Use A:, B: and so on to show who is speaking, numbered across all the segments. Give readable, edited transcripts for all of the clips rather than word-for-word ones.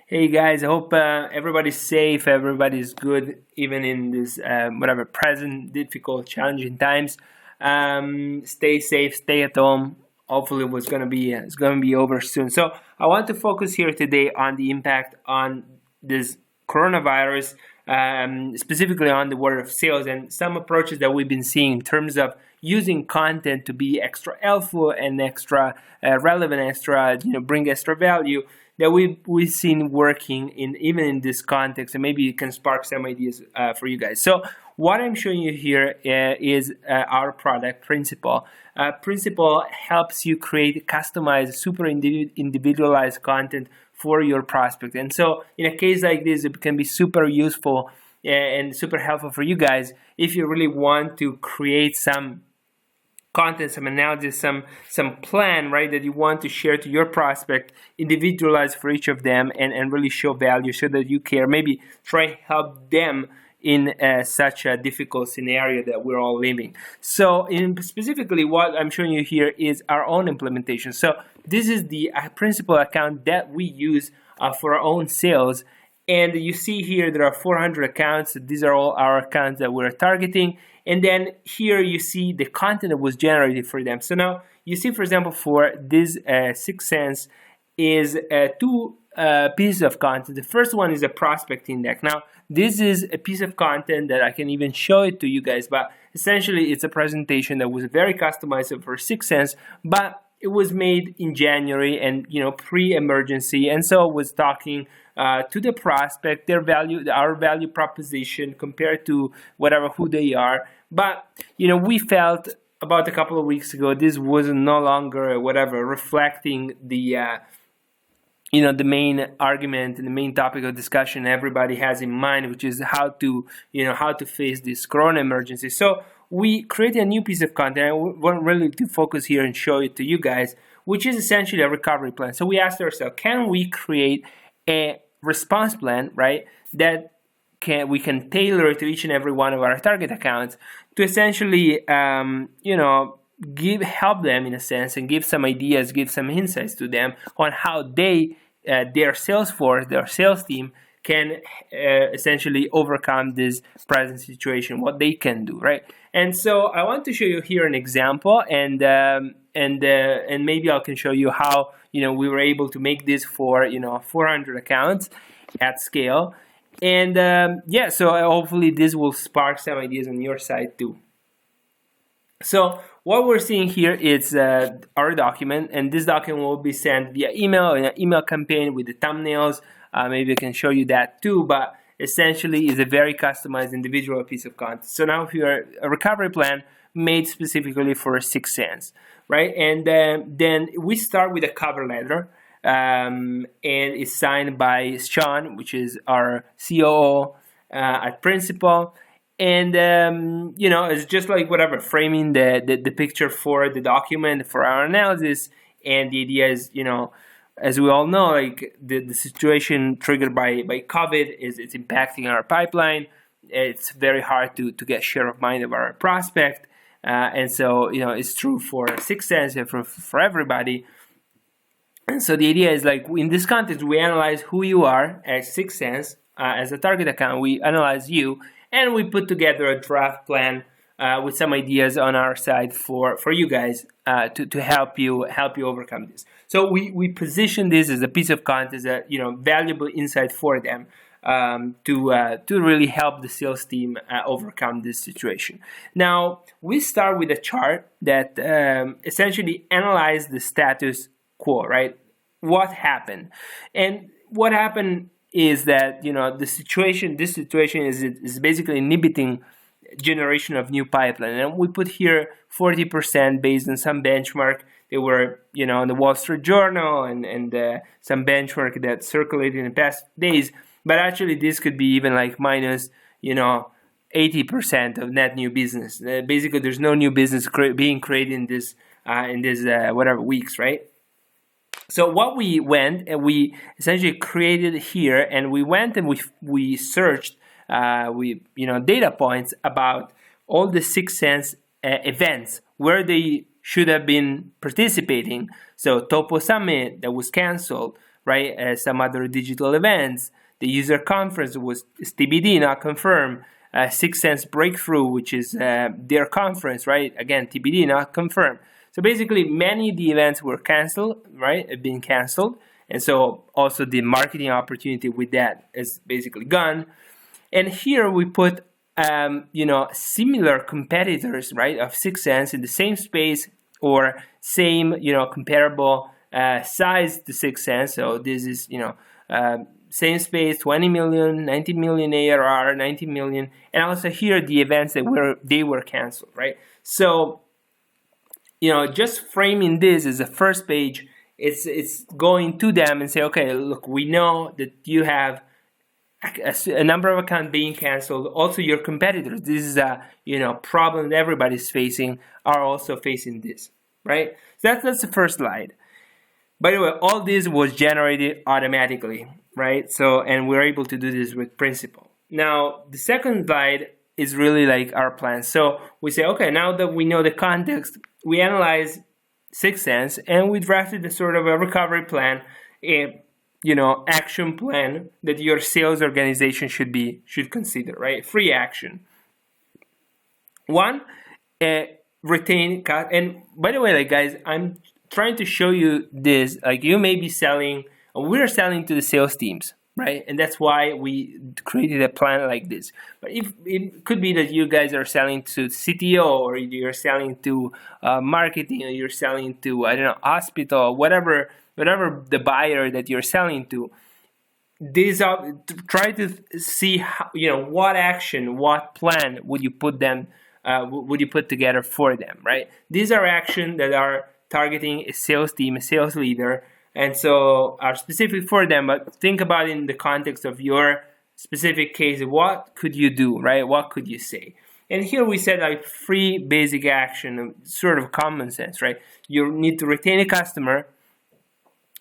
A: Hey guys, I hope everybody's safe, everybody's good, even in this whatever present difficult, challenging times. Stay safe, stay at home. Hopefully, it's gonna be over soon. So I want to focus here today on the impact on this coronavirus, specifically on the world of sales and some approaches that we've been seeing in terms of using content to be extra helpful and extra relevant, extra bring extra value that we've seen working in even in this context, and maybe it can spark some ideas for you guys. So what I'm showing you here is our product Principle. Principle helps you create customized, super individualized content for your prospect. And so in a case like this, it can be super useful and super helpful for you guys if you really want to create some content, some analysis, some plan, right, that you want to share to your prospect, individualize for each of them, and really show value, so that you care. Maybe try help them in such a difficult scenario that we're all living. So specifically what I'm showing you here is our own implementation. So this is the Principle account that we use for our own sales. And you see here there are 400 accounts. These are all our accounts that we're targeting. And then here you see the content that was generated for them. So now you see, for example, for this 6 cents is two pieces of content. The first one is a prospecting deck. Now, this is a piece of content that I can even show it to you guys, but essentially it's a presentation that was very customized for 6 cents, but it was made in January and pre-emergency, and so was talking to the prospect, their value, our value proposition compared to who they are. But we felt about a couple of weeks ago this was no longer reflecting the the main argument and the main topic of discussion everybody has in mind, which is how to face this corona emergency. So we created a new piece of content. I want really to focus here and show it to you guys, which is essentially a recovery plan. So we asked ourselves, can we create a response plan, right, that we can tailor to each and every one of our target accounts to essentially help them in a sense, and give some ideas, give some insights to them on how their sales force, their sales team can essentially overcome this present situation, what they can do, right? And so I want to show you here an example, and maybe I can show you how we were able to make this for 400 accounts at scale. And so hopefully this will spark some ideas on your side too. So what we're seeing here is our document, and this document will be sent via email in an email campaign with the thumbnails. Maybe I can show you that too, but essentially is a very customized individual piece of content. So now here a recovery plan made specifically for 6 cents, right? And then we start with a cover letter, and it's signed by Sean, which is our COO at Principle. And it's just like framing the picture for the document for our analysis. And the idea is, as we all know, like the situation triggered by COVID it's impacting our pipeline. It's very hard to get share of mind of our prospect, and so it's true for 6 cents and for everybody. And so the idea is, like, in this context, we analyze who you are at 6 cents as a target account. We analyze you, and we put together a draft plan with some ideas on our side for you guys to help you overcome this. So we position this as a piece of content that valuable insight for them to really help the sales team overcome this situation. Now we start with a chart that essentially analyzes the status quo, right? What happened, and what happened is that this situation is basically inhibiting generation of new pipeline. And we put here 40% based on some benchmark. They were on the Wall Street Journal and some benchmark that circulated in the past days. But actually this could be even like minus 80% of net new business. Basically there's no new business being created in this weeks, right? So what we went and we essentially created here, and we went and we searched data points about all the 6 cents events where they should have been participating. So Topo Summit that was canceled, right? Some other digital events. The user conference was TBD, not confirmed. 6 Sense Breakthrough, which is their conference, right? Again, TBD, not confirmed. So basically, many of the events were canceled, right? Have been canceled. And so also the marketing opportunity with that is basically gone. And here we put, similar competitors, right, of 6 Sense in the same space or same, comparable size to 6 Sense. So this is, same space, 20 million, 90 million ARR, 90 million. And also here the events that were canceled, right? So, just framing this as a first page, it's going to them and say, okay, look, we know that you have a number of accounts being canceled. Also, your competitors, this is a problem that everybody's facing, are also facing this, right? So that's the first slide. By the way, all this was generated automatically, right? So, and we're able to do this with Principal. Now, the second slide is really like our plan. So we say, okay, now that we know the context, we analyze 6 Sense and we drafted a sort of a recovery plan, action plan that your sales organization should consider, right? Free action. One, retain, and by the way, like guys, I'm trying to show you this, like you may be selling, we're selling to the sales teams, right? And that's why we created a plan like this. But if it could be that you guys are selling to CTO, or you're selling to marketing, or you're selling to, hospital, whatever the buyer that you're selling to. These are, try to see how, what action, what plan would you put together for them, right? These are actions that are targeting a sales team, a sales leader, and so are specific for them, but think about it in the context of your specific case. What could you do, right? What could you say? And here we said like 3 basic action, sort of common sense, right? You need to retain a customer,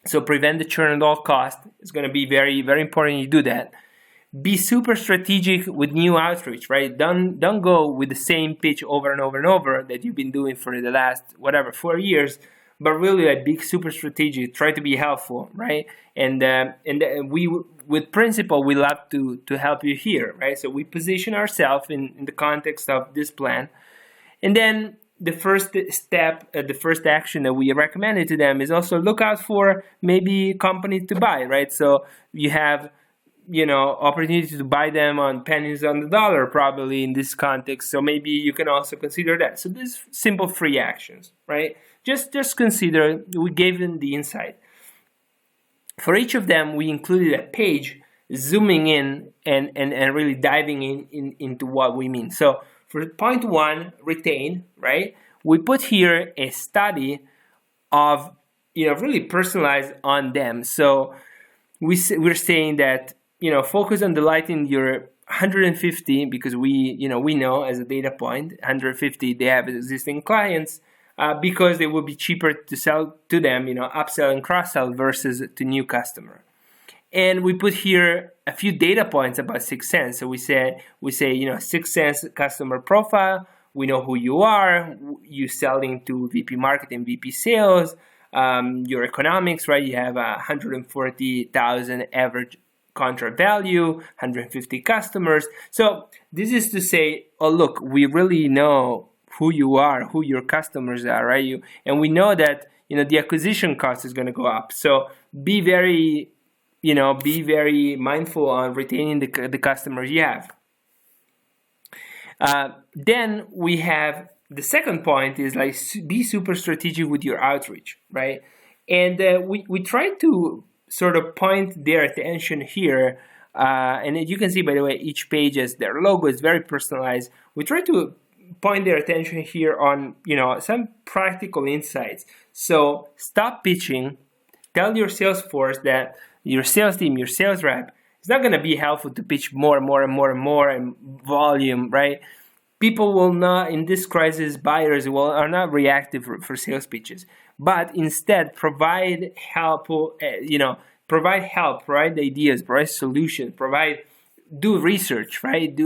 A: so prevent the churn at all costs. It's going to be very, very important you do that. Be super strategic with new outreach, right? Don't go with the same pitch over and over and over that you've been doing for the last 4 years, but really like be super strategic. Try to be helpful, right? And we with Principal, we love to help you here, right? So we position ourselves in the context of this plan, and then the first step, the first action that we recommended to them is also look out for maybe companies to buy, right? So you have opportunity to buy them on pennies on the dollar, probably in this context. So maybe you can also consider that. So these simple free actions, right? Just consider, we gave them the insight. For each of them, we included a page zooming in and really diving into what we mean. So for point 1, retain, right? We put here a study of, really personalized on them. So we're saying that, focus on delighting your 150, because we know as a data point, 150, they have existing clients, because it will be cheaper to sell to them, upsell and cross-sell versus to new customer. And we put here a few data points about 6 Sense. So we say 6 Sense customer profile. We know who you are. You selling to VP marketing, VP sales. Your economics, right? You have 140,000 average contract value, 150 customers. So this is to say, oh look, we really know who you are, who your customers are, right? And we know that the acquisition cost is going to go up. So be very mindful on retaining the customers you have. Then we have the second point is like be super strategic with your outreach, right? And we try to sort of point their attention here. And as you can see, by the way, each page has their logo, is very personalized. We try to point their attention here on some practical insights. So stop pitching. Tell your sales force that your sales team, your sales rep, it's not going to be helpful to pitch more and volume, right? People will not, in this crisis, buyers are not reactive for sales pitches, but instead provide help, provide ideas, provide solutions, do research, right?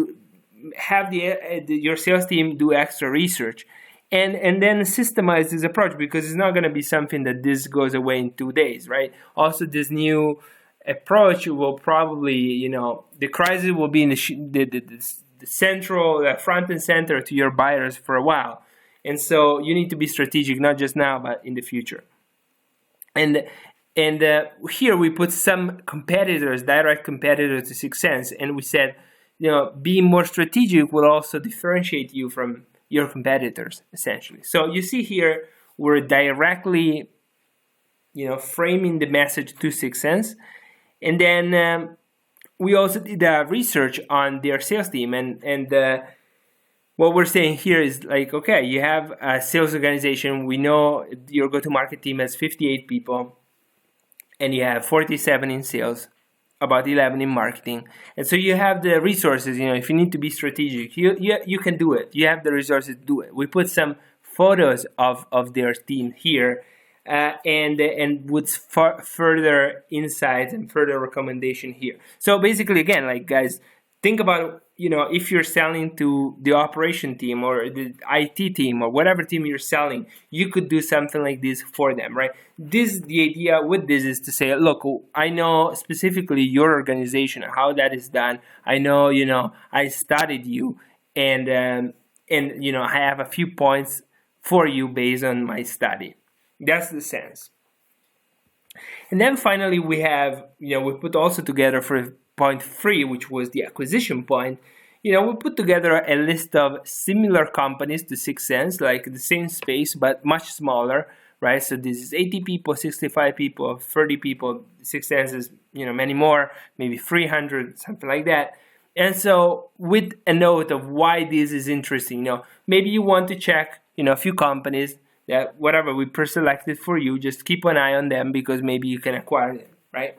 A: Have your sales team do extra research, and then systemize this approach, because it's not going to be something that this goes away in 2 days, right? Also, this new approach will probably, the crisis will be in the central, front and center to your buyers for a while. And so you need to be strategic, not just now, but in the future. And here we put some competitors, direct competitors to 6 Sense, and we said, being more strategic will also differentiate you from your competitors, essentially. So you see here, we're directly, framing the message to 6 Sense. And then we also did research on their sales team. And what we're saying here is like, okay, you have a sales organization. We know your go-to-market team has 58 people, and you have 47 in sales, about 11 in marketing. And so you have the resources, if you need to be strategic, you can do it. You have the resources to do it. We put some photos of their team here, and with further insights and further recommendation here. So basically, again, like, guys, think about, if you're selling to the operation team or the IT team or whatever team you're selling, you could do something like this for them, right? The idea with this is to say, look, I know specifically your organization, how that is done. I know, I studied you, and I have a few points for you based on my study. That's the sense. And then finally, we have, we put also together for point 3, which was the acquisition point. We put together a list of similar companies to 6 Sense, like the same space, but much smaller, right? So this is 80 people, 65 people, 30 people. 6 Sense is, many more, maybe 300, something like that. And so with a note of why this is interesting, maybe you want to check, a few companies that whatever we pre-selected for you, just keep an eye on them because maybe you can acquire them, right?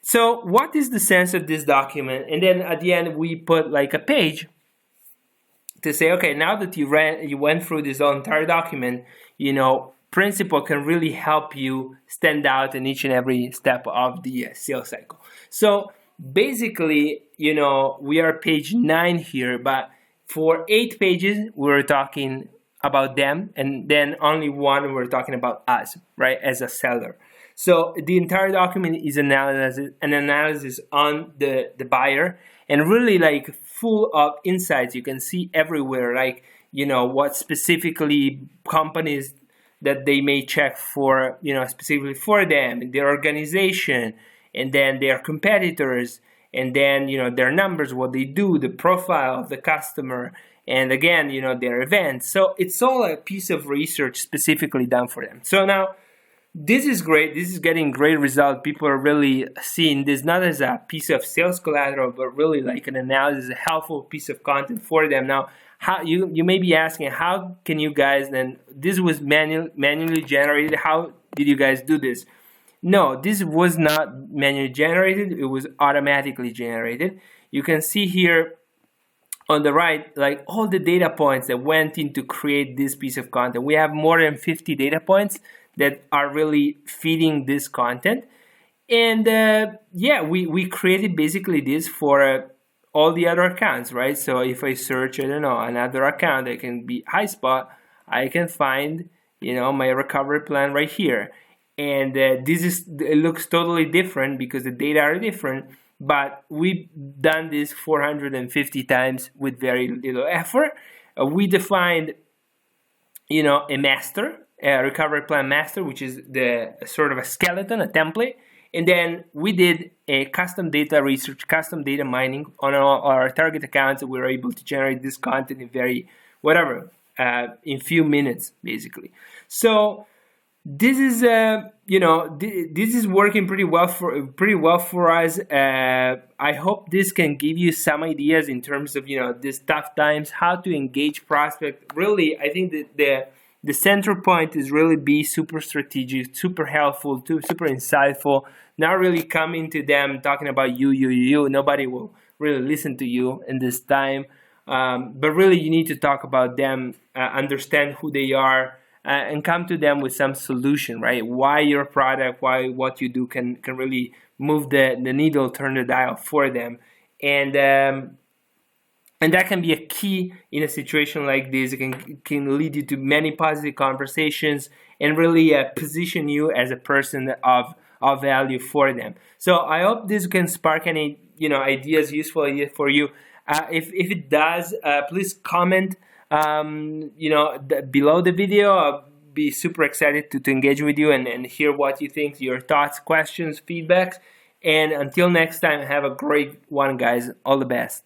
A: So what is the sense of this document? And then at the end, we put like a page to say, okay, now that you went through this entire document, principle can really help you stand out in each and every step of the sales cycle. So basically, we are page 9 here, but for 8 pages, we're talking about them, and then only 1 we're talking about us, right, as a seller. So the entire document is an analysis on the buyer, and really like full of insights. You can see everywhere, like, what specifically companies that they may check for, specifically for them, their organization, and then their competitors, and then, their numbers, what they do, the profile of the customer, and again, their events. So it's all a piece of research specifically done for them. So now, this is great. This is getting great result. People are really seeing this not as a piece of sales collateral, but really like an analysis, a helpful piece of content for them. Now, how you may be asking, how can you guys then? This was manually generated. How did you guys do this? No, this was not manually generated. It was automatically generated. You can see here on the right, like all the data points that went in to create this piece of content. We have more than 50 data points that are really feeding this content. And we created basically this for all the other accounts, right? So if I search, another account that can be HighSpot, I can find, my recovery plan right here. And it looks totally different because the data are different, but we've done this 450 times with very little effort. We defined, a master, a recovery plan master, which is the sort of a skeleton, a template. And then we did a custom data research, custom data mining on our target accounts. We were able to generate this content in in few minutes, basically. So this is, this is working pretty well for us. I hope this can give you some ideas in terms of, these tough times, how to engage prospect. Really, I think that the center point is really be super strategic, super helpful, super insightful. Not really coming to them talking about you. Nobody will really listen to you in this time. But really, you need to talk about them, understand who they are, and come to them with some solution, right? Why your product, why what you do can really move the needle, turn the dial for them. And And that can be a key in a situation like this. It can lead you to many positive conversations and really position you as a person of value for them. So I hope this can spark any ideas, useful ideas for you. If it does, please comment below the video. I'll be super excited to engage with you and hear what you think, your thoughts, questions, feedbacks. And until next time, have a great one, guys. All the best.